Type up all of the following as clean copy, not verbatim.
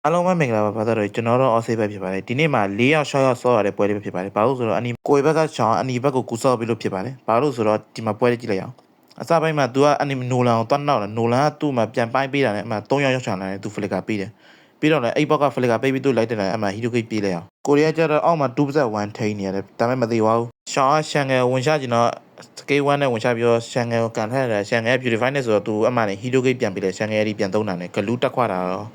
အားလုံးပဲမင်္ဂလာပါဘာသာတော်ကျွန်တော်တော့အော်ဆေးပဲဖြစ်ပါတယ်ဒီနေ့မှာ၄ရောက်6ရောက်ဆော့ရတဲ့ပွဲလေးပဲဖြစ်ပါတယ်ဘာလို့ဆိုတော့အနီကိုယ်ဘက်ကချောင်းအနီဘက်ကိုကူဆော့ပြီးလို့ဖြစ်ပါတယ်ဘာလို့ဆိုတော့ဒီမှာပွဲလေးကြည့်လိုက်အောင်အစပိုင်းမှာ तू ကအနီနိုလန်ကိုတွန်းနောက်တယ်နိုလန်ကသူ့မှာပြန်ပိုင်းပေးတာနဲ့အမှ3ရောက်ချလာတယ် तू ဖလစ်ကာပေးတယ်ပြီးတော့လည်းအဲ့ဘက်ကဖလစ်ကာပေးပြီးသူ့လိုက်တယ်အမှဟီတိုဂိတ်ပြေးလိုက်အောင်ကိုရီးယားကျတော့အောက်မှာ2%1ထိန်းနေရတယ်ဒါပေမဲ့မသေးပါဘူးရှောင်းကရှန်ငယ်ဝင်ရှာကျင်တော့စကေး1နဲ့ဝင်ရှာပြီးတော့ရှန်ငယ်ကိုကန်ထက်တယ်ရှန်ငယ် beautify နဲ့ဆိုတော့ तू အမှနဲ့ဟီတိုဂိတ်ပြန်ပေးတယ်ရှန်ငယ်ကြီးပြန်သုံးတာနဲ့ဂလူးတက်ခွာတာတော့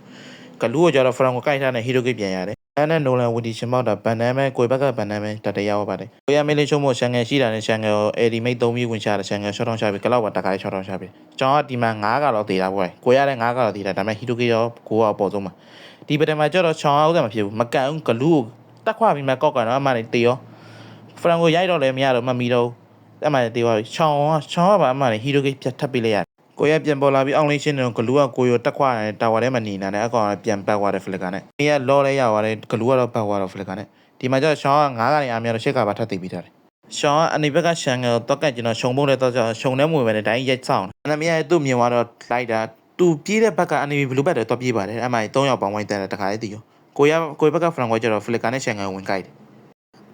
ကလူးကိုကျတော့ဖရန်ကိုကိုက်ထားတဲ့ဟီရိုဂိတ်ပြန်ရတယ်။အဲ့နဲ့နိုလန်ဝီဒီရှင်မောက်တာဗန်နမ်ပဲကိုယ်ဘက်ကဗန်နမ်ပဲတတရောက်ပါတယ်။ကိုရမင်းလေးချုံမို့ရှန်ငယ်ရှိတာနဲ့ရှန်ငယ်ကိုအေဒီမိတ်3ပြီးဝင်ရှာတယ်ရှန်ငယ်ရှော့ထောင်းရှာပြီးကလောက်ပါတခါလေးရှော့ထောင်းရှာပြီးကျွန်တော်ကဒီမှာ9ကတော့တည်တာပေါ့။ကိုရတဲ့9ကတော့တည်တာဒါပေမဲ့ဟီရိုဂိတ်ရောကိုကအပေါ်ဆုံးမှာဒီပထမကျတော့ချောင်းအောင်တယ်မဖြစ်ဘူးမကန်ဘူးဂလူးကိုတက်ခွာပြီးမှကောက်ကန်တော့အမှနေတေရောဖရန်ကိုရိုက်တော့လည်းမရတော့မှမီတော့အမှနေတေသွားပြီချောင်းကပါအမှနေဟီရိုဂိတ်ပြတ်ထပ်ပေးလိုက်ရတယ်ကိုရပြန်ပေါ်လာပြီးအောင်လေးရှင်းတော့ဂလူးကကိုရတက်ခွာတယ်တာဝါထဲမှာနေနေတာနဲ့အကောင်ပြန်ပတ်သွားတယ်ဖလစ်ကာနဲ့အေးကလော်လဲရသွားတယ်ဂလူးကတော့ပတ်သွားတော့ဖလစ်ကာနဲ့ဒီမှာကျတော့ရှောင်းက9ကနေအားများတော့ရှစ်ကပါထပ်သိပြီးထားတယ်ရှောင်းကအနိဘက်ကရှန်ကတော့ကတ်ကျွန်တော်ခြုံပုံးတဲ့တော့ခြုံထဲမဝင်ပဲနဲ့တိုင်းရိုက်ဆောင်အနမရသူ့မြင်သွားတော့လိုက်တာသူပြေးတဲ့ဘက်ကအနိဘလူးဘက်တော့ပြေးပါတယ်အမှန်3ယောက်ပေါင်းဝိုင်းတက်တယ်တခါလေးတည်ရောကိုဘက်ကဖရန်ကွဲကျတော့ဖလစ်ကာနဲ့ရှန်ကဝင်ကြိုက်တယ်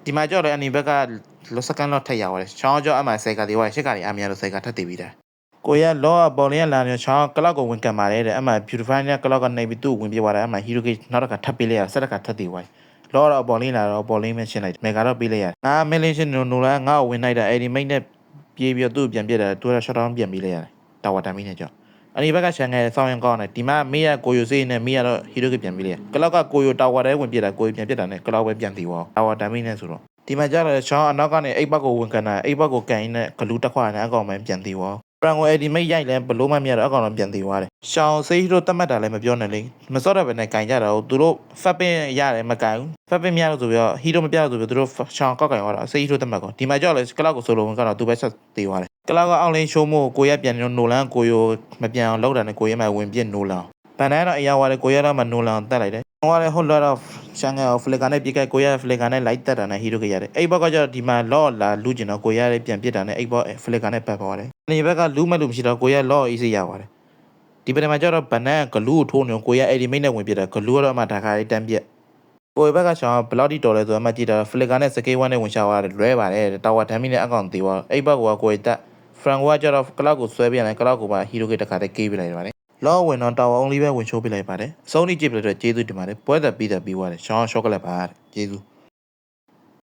ဒီမှာကျတော့အနိဘက်ကလောစကန်တော့ထက်ရောက်တယ်ရှောင်းကျတော့အမှ10ကတည်သွားရှစ်ကနေအားများတော့10ကထပ်သိပြီးတာကိုရလောပေါ်လင်းလာနေချောင်းကလောက်ကိုဝင်ကန်ပါတယ်တဲ့အမှ beautify နဲ့ကလောက်ကနေပြီးသူ့ဝင်ပြေးသွားတယ်အမှ hero gate နောက်တစ်ခါထပ်ပေးလိုက်ရဆက်တစ်ခါထပ်တည်သွားလောတော့ပေါ်လင်းလာတော့ပေါ်လင်းမရှင်းလိုက်မေကတော့ပေးလိုက်ရမင်းလင်းရှင်းနိုလာငါ့ကိုဝင်လိုက်တာအဲ့ဒီမိတ်နဲ့ပြေးပြီးသူ့ပြန်ပြစ်တယ်သူက shot down ပြန်ပေးလိုက်ရတယ်တာဝါတမီနဲ့ကြောက်အဒီဘက်ကရှန်ငယ်ဆောင်းရင်ကောင်းတယ်ဒီမှာမေးရကိုယိုစေးနဲ့မေးရတော့ hero gate ပြန်ပေးလိုက်ရကလောက်ကကိုယိုတာဝါထဲဝင်ပြစ်တာကိုယိုပြန်ပြစ်တာနဲ့ကလောက်ပဲပြန်တည်သွားတာဝါတမီနဲ့ဆိုတော့ဒီမှာကျတော့ချောင်းအနောက်ကနေအိတ်ဘက်ကိုဝင်ကန်တာအိတ်ဘက်ကိုကန်ရင်းနဲ့ဂလူးတက်ခွာနေအကောင်မှပြန်တည်သွားပရန်ကိုအဲ့ဒီမိတ်ရိုက်လဲဘလို့မှမရတော့အကောင်တော့ပြန်တည်သွားတယ်ရှောင်းဆေးဟီတို့တတ်မှတ်တာလည်းမပြောနဲ့လေမစော့တော့ပဲနဲ့ကင်ကြတာကိုသူတို့ဖက်ပင်းရတယ်မကင်ဘူးဖက်ပင်းမရလို့ဆိုပြီးတော့ဟီတို့မပြလို့ဆိုပြီးသူတို့ရှောင်းကောက်ကင်သွားတာဆေးဟီတို့တတ်မှတ်ကောဒီမှာကြောက်လဲကလောက်ကိုဆိုလိုဝင်ကတော့သူပဲဆက်တည်သွားတယ်ကလောက်ကအောက်လင်းရှိုးမို့ကိုရပြန်နိုလန်ကိုယိုမပြန်အောင်လောက်တာနဲ့ကိုရမှဝင်ပြစ်နိုလန်ဗန်နန်တော့အရာဝါလေကိုရတော့မှနိုလန်တက်လိုက်တယ်ဟိုကလည်းဟိုလောတော့ရှန်ငယ်ဖလစ်ကာနဲ့ပြစ်ကိုရဖလစ်ကာနဲ့လိုက်တက်တာနဲ့ဟီရိုကရတယ်အဲ့ဘက်ကကျတော့ဒီမှာလော့လာလူကျင်တော့ကိုရလည်းပြန်ပြစ်တာနဲ့အဲ့ဘက်ဖလစ်ကာနဲ့ပတ်သွားတယ်ဒီဘက်ကလူမလူမရှိတော့ကိုရလော့အေးစေးရပါတယ်ဒီပထမကျတော့ဗန်နန်ဂလူးကိုထိုးနေကိုရအဲ့ဒီမိတ်နဲ့ဝင်ပြစ်တာဂလူးကတော့အမှဒါခါလေးတန်းပြက်ကိုရဘက်ကရှောင်းဘလောက်တီတော်လဲဆိုတော့အမှကြည့်တာဖလစ်ကာနဲ့စကေး1နဲ့ဝင်ရှာသွားတယ်လွဲပါတယ်တာဝါဒမ်မီနဲ့အကောင်သေးသွားအဲ့ဘက်ကကိုရတက်ဖရန်ကိုကကျတော့ကလောက်ကိုဆွဲပြရတယ်ကလောက်ကိုပါဟီရိုကတခါတည်းကေးပြလိုက်ပါတယ်လောဝင်တော့တာဝါ only ပဲဝင်ချိုးပြလိုက်ပါတယ်အဆုံးထိကြည့်ပြလို့ကျေးဇူးတင်ပါတယ်ပွဲသက်ပြီးသွားတယ်ရှောင်းရှော့ကလက်ပါကျေးဇူး